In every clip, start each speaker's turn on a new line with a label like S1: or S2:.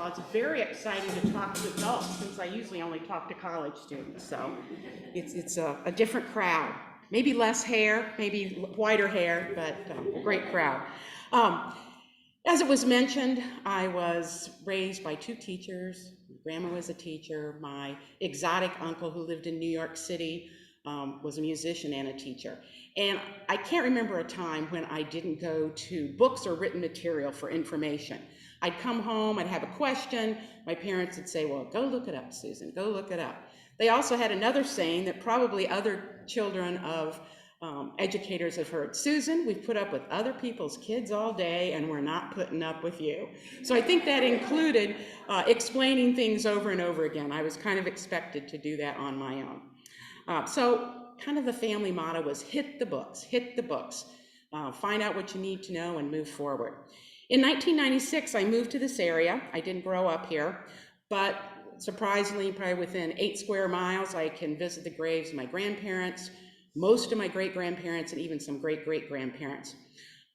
S1: all, it's very exciting to talk to adults since I usually only talk to college students. So it's a different crowd. Maybe less hair, maybe whiter hair, but a great crowd. As it was mentioned, I was raised by two teachers. Grandma was a teacher. My exotic uncle who lived in New York City was a musician and a teacher. And I can't remember a time when I didn't go to books or written material for information. I'd come home, I'd have a question. My parents would say, well, go look it up, Susan, go look it up. They also had another saying that probably other children of educators have heard. Susan, we've put up with other people's kids all day and we're not putting up with you. So I think that included explaining things over and over again. I was kind of expected to do that on my own. So kind of the family motto was hit the books, find out what you need to know and move forward. In 1996, I moved to this area. I didn't grow up here, but surprisingly, probably within 8 square miles, I can visit the graves of my grandparents, most of my great-grandparents, and even some great-great-grandparents.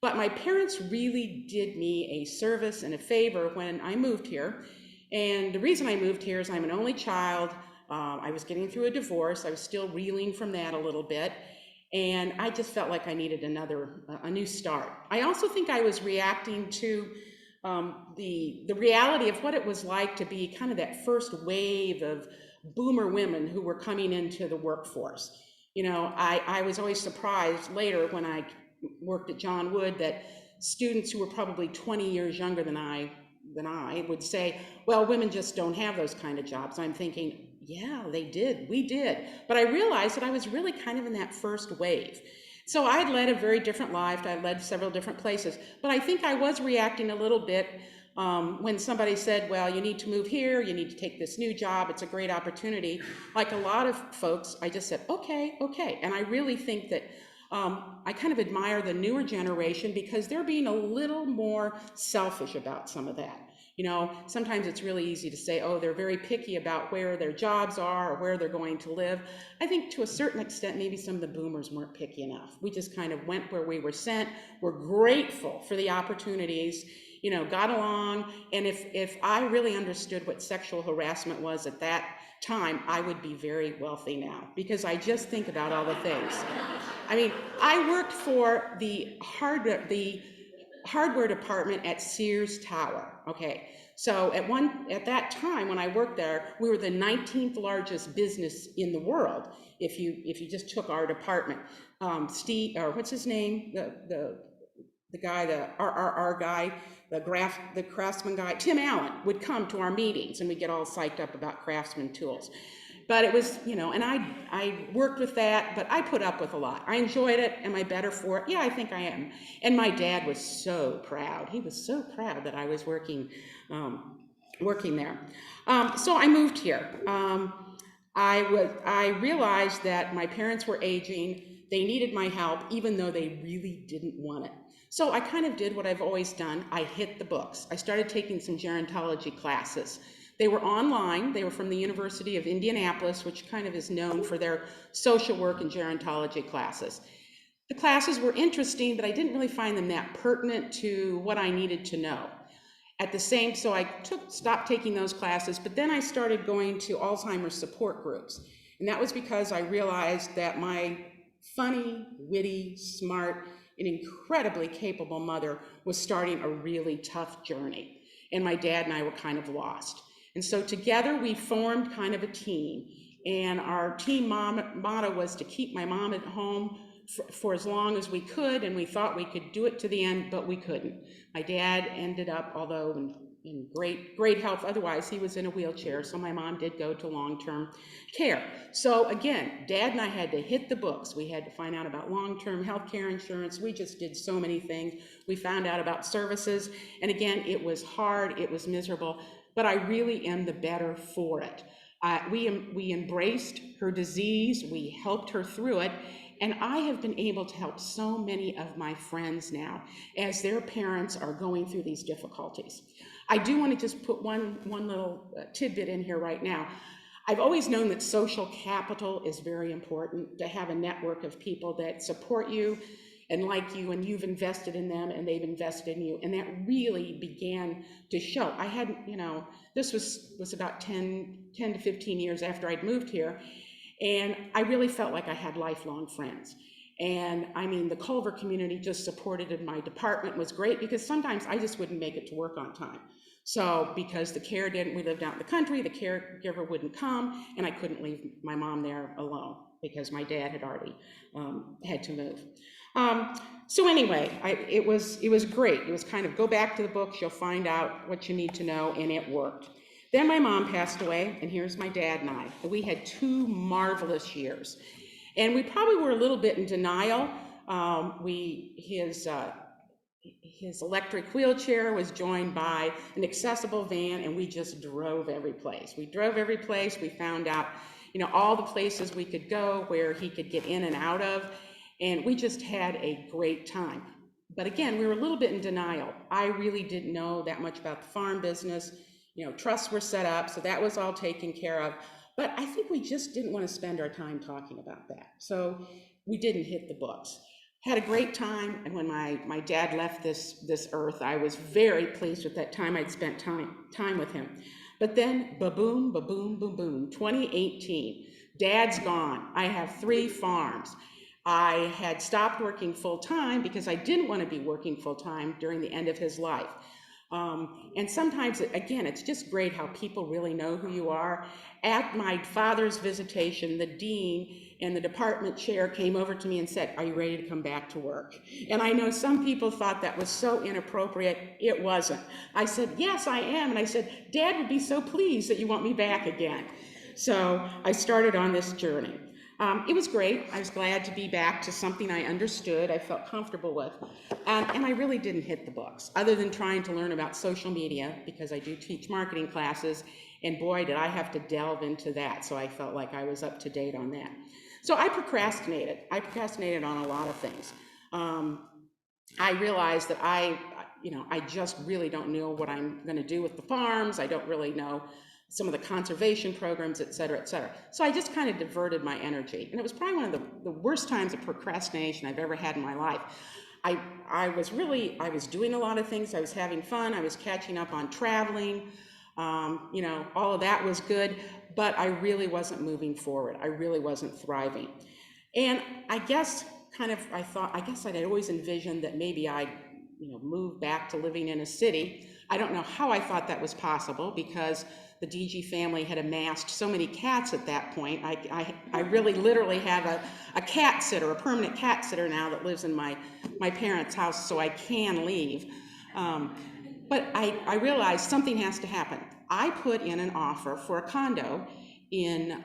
S1: But my parents really did me a service and a favor when I moved here. And the reason I moved here is I'm an only child. I was getting through a divorce. I was still reeling from that a little bit. And I just felt like I needed a new start. I also think I was reacting to the reality of what it was like to be kind of that first wave of boomer women who were coming into the workforce. You know, I was always surprised later when I worked at John Wood that students who were probably 20 years younger than I would say, well, women just don't have those kind of jobs. I'm thinking, yeah, they did, we did. But I realized that I was really kind of in that first wave. So I had led a very different life. I led several different places, but I think I was reacting a little bit when somebody said, well, you need to move here, you need to take this new job, it's a great opportunity. Like a lot of folks, I just said, okay. And I really think that I kind of admire the newer generation because they're being a little more selfish about some of that. You know, sometimes it's really easy to say, oh, they're very picky about where their jobs are or where they're going to live. I think to a certain extent, maybe some of the boomers weren't picky enough. We just kind of went where we were sent. We're grateful for the opportunities, you know, got along. And if I really understood what sexual harassment was at that time, I would be very wealthy now because I just think about all the things. I mean, I worked for the hardware department at Sears Tower. Okay, so at that time when I worked there, we were the 19th largest business in the world. If you just took our department, Steve, or what's his name, the guy, our guy, the craftsman guy, Tim Allen would come to our meetings and we'd get all psyched up about craftsman tools. But it was, you know, and I worked with that, but I put up with a lot. I enjoyed it. Am I better for it? Yeah, I think I am. And my dad was so proud. He was so proud that I was working there. So I moved here. I realized that my parents were aging. They needed my help, even though they really didn't want it. So I kind of did what I've always done. I hit the books. I started taking some gerontology classes. They were online. They were from the University of Indianapolis, which kind of is known for their social work and gerontology classes. The classes were interesting, but I didn't really find them that pertinent to what I needed to know. So I stopped taking those classes, but then I started going to Alzheimer's support groups. And that was because I realized that my funny, witty, smart, and incredibly capable mother was starting a really tough journey. And my dad and I were kind of lost. And so together we formed kind of a team. And our team motto was to keep my mom at home for as long as we could, and we thought we could do it to the end, but we couldn't. My dad ended up, although in great health otherwise, he was in a wheelchair, so my mom did go to long-term care. So again, Dad and I had to hit the books. We had to find out about long-term health care insurance. We just did so many things. We found out about services, and again, it was hard, it was miserable, but I really am the better for it. We embraced her disease, we helped her through it, and I have been able to help so many of my friends now as their parents are going through these difficulties. I do want to just put one little tidbit in here right now. I've always known that social capital is very important, to have a network of people that support you and like you, and you've invested in them and they've invested in you. And that really began to show. I hadn't, this was about 10 to 15 years after I'd moved here. And I really felt like I had lifelong friends. And I mean, the Culver community just supported in my department was great, because sometimes I just wouldn't make it to work on time. So because we lived out in the country, the caregiver wouldn't come, and I couldn't leave my mom there alone because my dad had already had to move. So anyway, it was great. It was kind of go back to the books, you'll find out what you need to know, and it worked. Then my mom passed away, and here's my dad and I. We had 2 marvelous years. And we probably were a little bit in denial. His electric wheelchair was joined by an accessible van, and we just drove every place. We found out, all the places we could go where he could get in and out of, and we just had a great time. But again, we were a little bit in denial. I really didn't know that much about the farm business. Trusts were set up, so that was all taken care of. But I think we just didn't want to spend our time talking about that. So we didn't hit the books. Had a great time, and when my dad left this earth, I was very pleased with that time I'd spent time with him. But then, ba-boom, ba-boom, ba-boom, 2018, Dad's gone. I have 3 farms. I had stopped working full-time because I didn't want to be working full-time during the end of his life. And sometimes, again, it's just great how people really know who you are. At my father's visitation, the dean and the department chair came over to me and said, "Are you ready to come back to work?" And I know some people thought that was so inappropriate. It wasn't. I said, "Yes, I am." And I said, "Dad would be so pleased that you want me back again." So I started on this journey. It was great. I was glad to be back to something I understood, I felt comfortable with. And I really didn't hit the books, other than trying to learn about social media, because I do teach marketing classes, and boy, did I have to delve into that, so I felt like I was up to date on that. So I procrastinated. I procrastinated on a lot of things. I realized that I just really don't know what I'm going to do with the farms. I don't really know some of the conservation programs, et cetera, et cetera. So I just kind of diverted my energy. And it was probably one of the worst times of procrastination I've ever had in my life. I was doing a lot of things. I was having fun. I was catching up on traveling. All of that was good, but I really wasn't moving forward. I really wasn't thriving. And I guess I'd always envisioned that maybe I'd move back to living in a city. I don't know how I thought that was possible, because the Deege family had amassed so many cats at that point. I really literally have a cat sitter, a permanent cat sitter now, that lives in my parents' house, so I can leave. But I realized something has to happen. I put in an offer for a condo in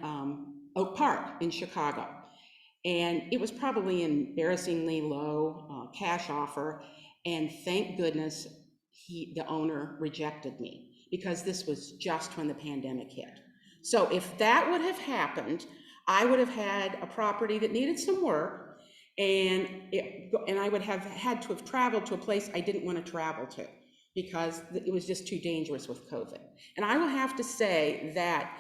S1: Oak Park in Chicago. And it was probably an embarrassingly low cash offer. And thank goodness the owner rejected me, because this was just when the pandemic hit. So if that would have happened, I would have had a property that needed some work, and I would have had to have traveled to a place I didn't want to travel to, because it was just too dangerous with COVID. And I will have to say that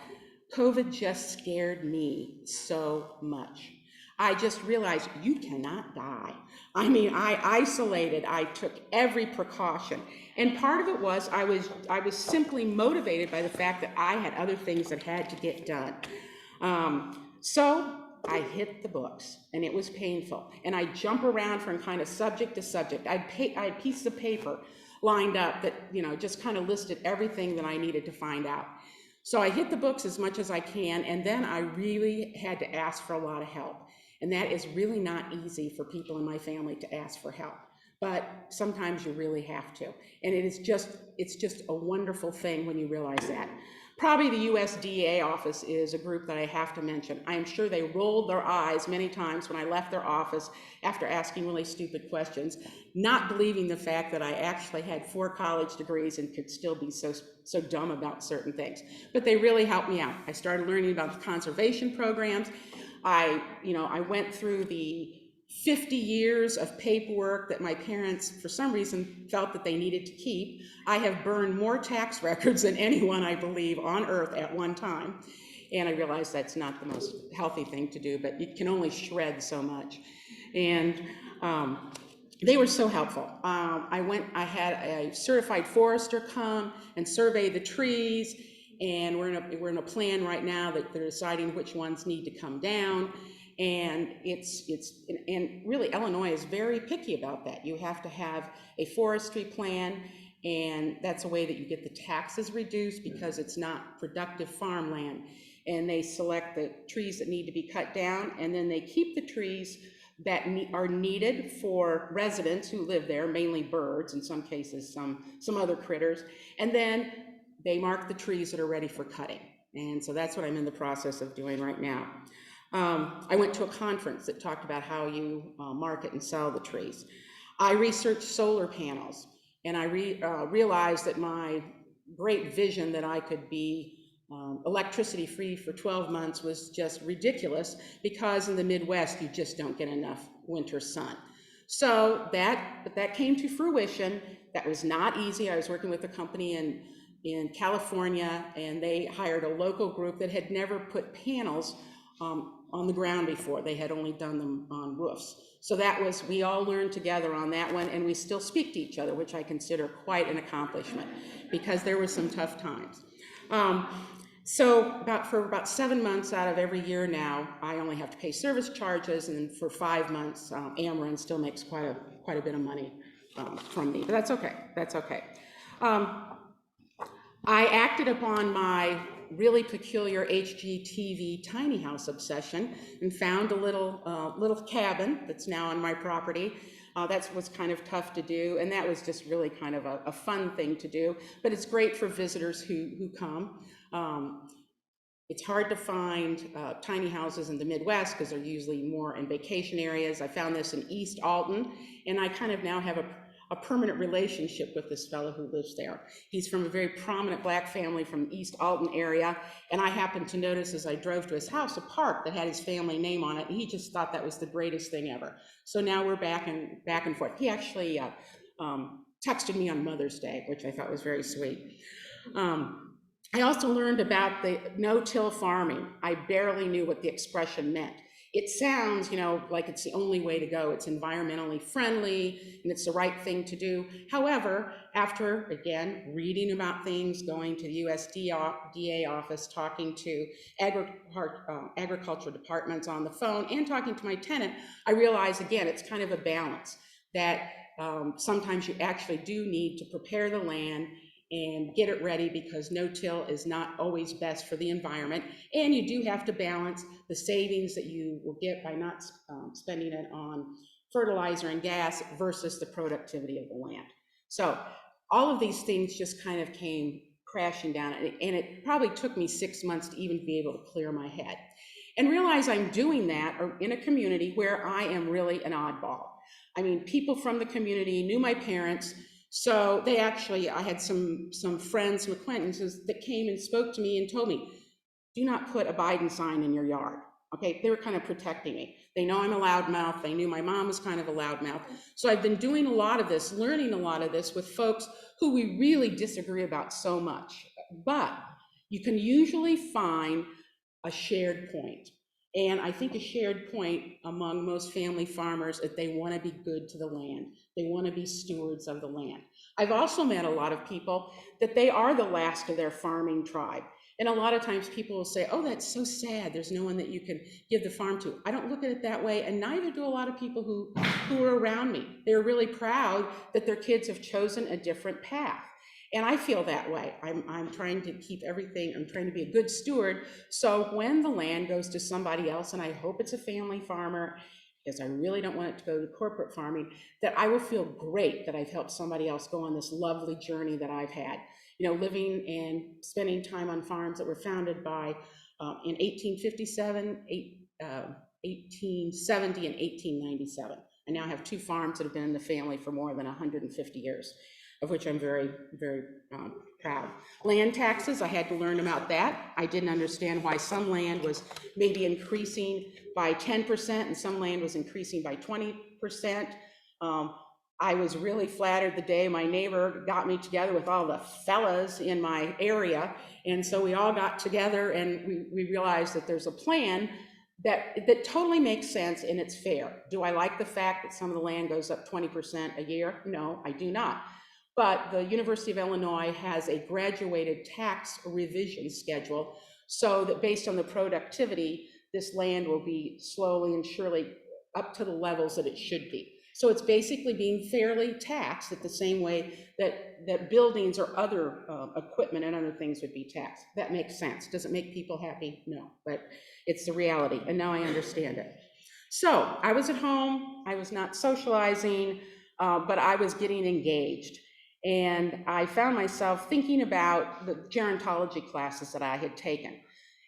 S1: COVID just scared me so much. I just realized you cannot die. I mean, I isolated, I took every precaution. And part of it was I was simply motivated by the fact that I had other things that had to get done. So I hit the books, and it was painful. And I jump around from kind of subject to subject. I had pieces of paper lined up that, just kind of listed everything that I needed to find out. So I hit the books as much as I can, and then I really had to ask for a lot of help. And that is really not easy for people in my family to ask for help, but sometimes you really have to. And it's just a wonderful thing when you realize that. Probably the USDA office is a group that I have to mention. I am sure they rolled their eyes many times when I left their office after asking really stupid questions, not believing the fact that I actually had 4 college degrees and could still be so dumb about certain things. But they really helped me out. I started learning about the conservation programs. I went through the 50 years of paperwork that my parents, for some reason, felt that they needed to keep. I have burned more tax records than anyone, I believe, on earth at one time. And I realized that's not the most healthy thing to do, but you can only shred so much. And they were so helpful. I had a certified forester come and survey the trees, and we're in a plan right now that they're deciding which ones need to come down. And and really Illinois is very picky about that. You have to have a forestry plan, and that's a way that you get the taxes reduced because it's not productive farmland. And they select the trees that need to be cut down, and then they keep the trees that are needed for residents who live there, mainly birds, in some cases some other critters, and then they mark the trees that are ready for cutting. And so that's what I'm in the process of doing right now. I went to a conference that talked about how you market and sell the trees. I researched solar panels, and I realized that my great vision that I could be electricity free for 12 months was just ridiculous, because in the Midwest you just don't get enough winter sun. So that came to fruition. That was not easy. I was working with a company in California, and they hired a local group that had never put panels on the ground before. They had only done them on roofs. So we all learned together on that one, and we still speak to each other, which I consider quite an accomplishment, because there were some tough times. So for about 7 months out of every year now, I only have to pay service charges, and then for 5 months, Ameren still makes quite a bit of money from me, but that's okay. That's okay. I acted upon my really peculiar HGTV tiny house obsession and found a little cabin that's now on my property. That was kind of tough to do, and that was just really kind of a fun thing to do, but it's great for visitors who come. It's hard to find tiny houses in the Midwest because they're usually more in vacation areas. I found this in East Alton, and I kind of now have a permanent relationship with this fellow who lives there. He's from a very prominent Black family from East Alton area, and I happened to notice as I drove to his house a park that had his family name on it, and he just thought that was the greatest thing ever. So now we're back and forth. He actually texted me on Mother's Day, which I thought was very sweet. I also learned about the no-till farming. I barely knew what the expression meant. It sounds, like it's the only way to go. It's environmentally friendly, and it's the right thing to do. However, after, again, reading about things, going to the USDA office, talking to agriculture departments on the phone, and talking to my tenant, I realized, again, it's kind of a balance, that sometimes you actually do need to prepare the land and get it ready, because no-till is not always best for the environment, and you do have to balance the savings that you will get by not spending it on fertilizer and gas versus the productivity of the land. So all of these things just kind of came crashing down, and it probably took me 6 months to even be able to clear my head and realize I'm doing that in a community where I am really an oddball. I mean, people from the community knew my parents. So I had some friends, some acquaintances that came and spoke to me and told me, do not put a Biden sign in your yard. Okay, they were kind of protecting me. They know I'm a loudmouth. They knew my mom was kind of a loudmouth. So I've been doing a lot of this, learning a lot of this with folks who we really disagree about so much. But you can usually find a shared point. And I think a shared point among most family farmers is they want to be good to the land. They want to be stewards of the land. I've also met a lot of people that they are the last of their farming tribe. And a lot of times people will say, oh, that's so sad. There's no one that you can give the farm to. I don't look at it that way, and neither do a lot of people who are around me. They're really proud that their kids have chosen a different path. And I feel that way. I'm trying to keep everything, I'm trying to be a good steward. So when the land goes to somebody else, and I hope it's a family farmer, because I really don't want it to go to corporate farming, that I will feel great that I've helped somebody else go on this lovely journey that I've had. Living and spending time on farms that were founded by, in 1857, 1870, and 1897. I now have 2 farms that have been in the family for more than 150 years. Of which I'm very, very proud. Land taxes, I had to learn about that. I didn't understand why some land was maybe increasing by 10% and some land was increasing by 20%. I was really flattered the day my neighbor got me together with all the fellas in my area. And so we all got together and we realized that there's a plan that totally makes sense and it's fair. Do I like the fact that some of the land goes up 20% a year? No, I do not. But the University of Illinois has a graduated tax revision schedule so that based on the productivity, this land will be slowly and surely up to the levels that it should be. So it's basically being fairly taxed at the same way that buildings or other equipment and other things would be taxed. That makes sense. Does it make people happy? No, but it's the reality, and now I understand it. So I was at home, I was not socializing, but I was getting engaged. And I found myself thinking about the gerontology classes that I had taken.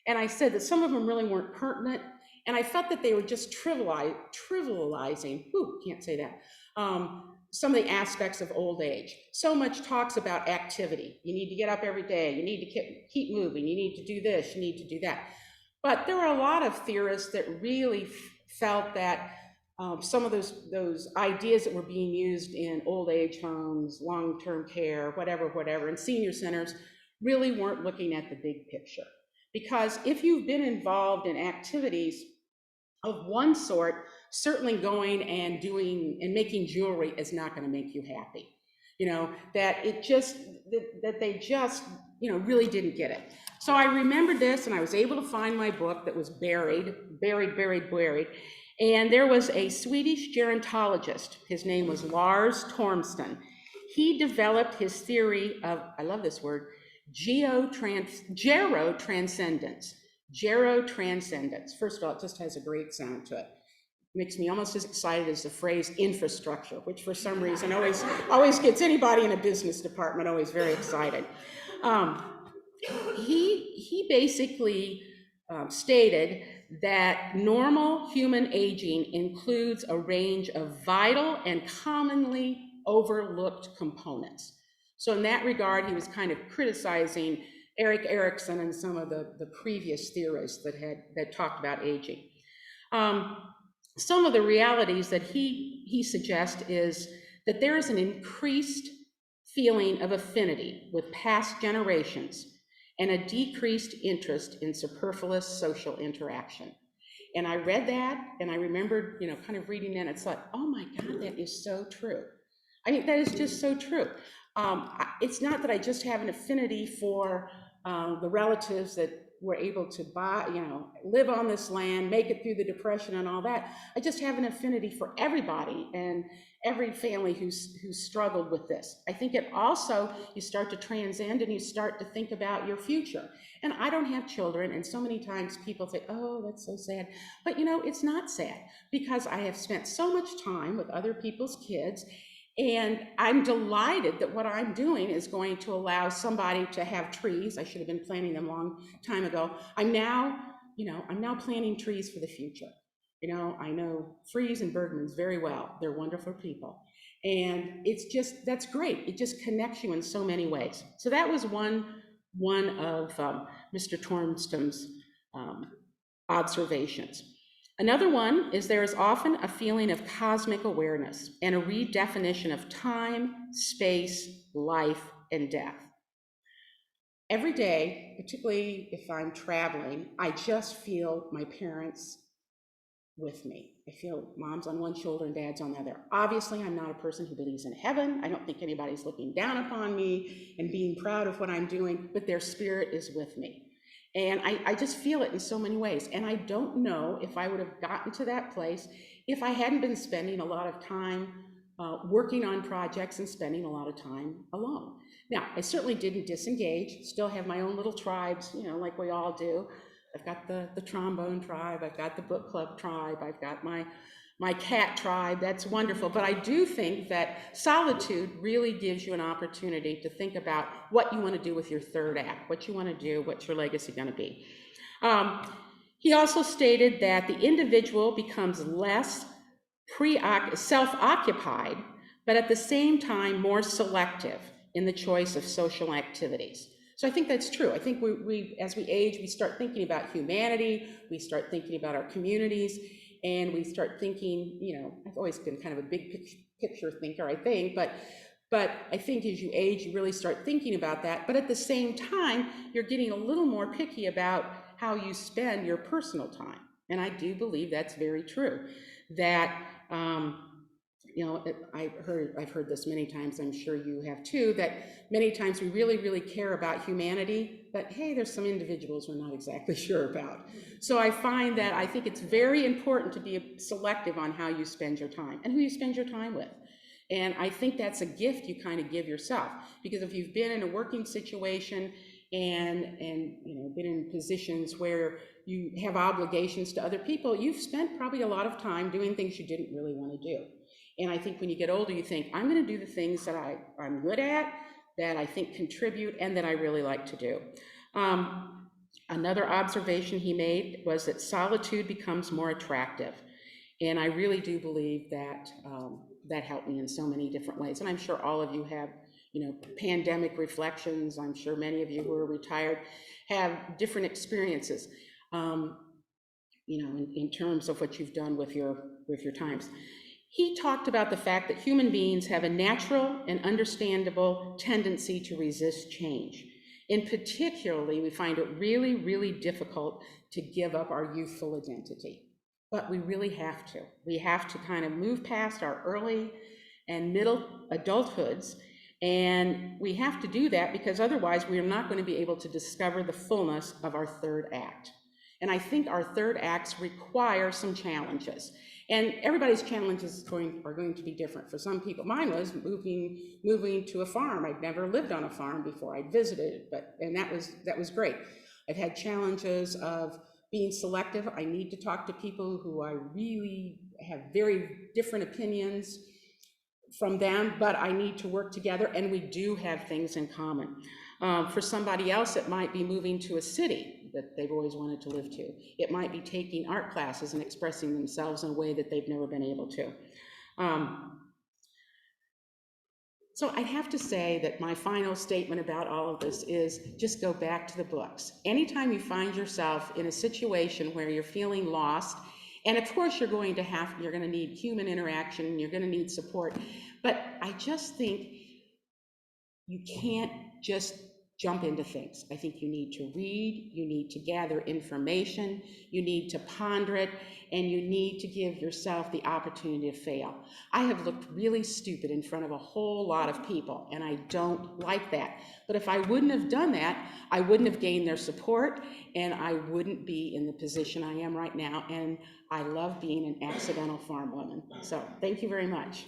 S1: And I said that some of them really weren't pertinent, and I felt that they were just trivializing, can't say that, some of the aspects of old age. So much talks about activity. You need to get up every day, you need to keep moving, you need to do this, you need to do that. But there were a lot of theorists that really felt that some of those ideas that were being used in old age homes, long-term care, whatever, and senior centers really weren't looking at the big picture. Because if you've been involved in activities of one sort, certainly going and doing and making jewelry is not going to make you happy. You know, that they just, really didn't get it. So I remembered this, and I was able to find my book that was buried. And there was a Swedish gerontologist. His name was Lars Tormston. He developed his theory of, I love this word, gerotranscendence. Gerotranscendence. First of all, it just has a great sound to it. Makes me almost as excited as the phrase infrastructure, which for some reason always gets anybody in a business department always very excited. He basically stated that normal human aging includes a range of vital and commonly overlooked components. So in that regard, he was kind of criticizing Erik Erikson and some of the previous theorists that talked about aging. Some of the realities that he suggests is that there is an increased feeling of affinity with past generations and a decreased interest in superfluous social interaction. And I read that, and I remembered, kind of reading that, it's like, oh my God, that is so true. I mean, that is just so true. It's not that I just have an affinity for the relatives that were able to live on this land, make it through the Depression and all that. I just have an affinity for everybody and every family who's struggled with this. I think it also, you start to transcend and you start to think about your future. And I don't have children, and so many times people say, oh, that's so sad. But it's not sad, because I have spent so much time with other people's kids, and I'm delighted that what I'm doing is going to allow somebody to have trees. I should have been planting them a long time ago. I'm now planting trees for the future. I know Fries and Bergmans very well. They're wonderful people. And that's great. It just connects you in so many ways. So that was one of Mr. Tormston's observations. Another one is there is often a feeling of cosmic awareness and a redefinition of time, space, life, and death. Every day, particularly if I'm traveling, I just feel my parents with me. I feel mom's on one shoulder and dad's on the other. Obviously, I'm not a person who believes in heaven. I don't think anybody's looking down upon me and being proud of what I'm doing, but their spirit is with me. And I just feel it in so many ways. And I don't know if I would have gotten to that place if I hadn't been spending a lot of time working on projects and spending a lot of time alone. Now, I certainly didn't disengage, still have my own little tribes, like we all do. I've got the trombone tribe, I've got the book club tribe, I've got my cat tribe. That's wonderful. But I do think that solitude really gives you an opportunity to think about what you want to do with your third act, what you want to do, what's your legacy going to be. He also stated that the individual becomes less self-occupied, but at the same time more selective in the choice of social activities. So I think that's true. I think we as we age, we start thinking about humanity, we start thinking about our communities, and we start thinking, I've always been kind of a big picture thinker, I think, but I think as you age, you really start thinking about that. But at the same time, you're getting a little more picky about how you spend your personal time. And I do believe that's very true. That, I've heard this many times, I'm sure you have too, that many times we really, really care about humanity, but hey, there's some individuals we're not exactly sure about. So I find that I think it's very important to be selective on how you spend your time and who you spend your time with. And I think that's a gift you kind of give yourself, because if you've been in a working situation and been in positions where you have obligations to other people, you've spent probably a lot of time doing things you didn't really want to do. And I think when you get older, you think, I'm going to do the things that I'm good at, that I think contribute, and that I really like to do. Another observation he made was that solitude becomes more attractive. And I really do believe that that helped me in so many different ways. And I'm sure all of you have, pandemic reflections. I'm sure many of you who are retired have different experiences, in terms of what you've done with your times. He talked about the fact that human beings have a natural and understandable tendency to resist change. In particularly, we find it really, really difficult to give up our youthful identity. But we really have to. We have to kind of move past our early and middle adulthoods, and we have to do that because otherwise we are not going to be able to discover the fullness of our third act. And I think our third acts require some challenges. And everybody's challenges are going to be different. For some people, mine was moving to a farm. I'd never lived on a farm before. I'd visited, and that was great. I've had challenges of being selective. I need to talk to people who I really have very different opinions from them, but I need to work together, and we do have things in common. For somebody else, it might be moving to a city that they've always wanted to live to. It might be taking art classes and expressing themselves in a way that they've never been able to. So I have to say that my final statement about all of this is just go back to the books. Anytime you find yourself in a situation where you're feeling lost, and of course you're going to need human interaction, you're going to need support, but I just think you can't just jump into things. I think you need to read, you need to gather information, you need to ponder it, and you need to give yourself the opportunity to fail. I have looked really stupid in front of a whole lot of people, and I don't like that. But if I wouldn't have done that, I wouldn't have gained their support, and I wouldn't be in the position I am right now, and I love being an accidental farm woman. So thank you very much.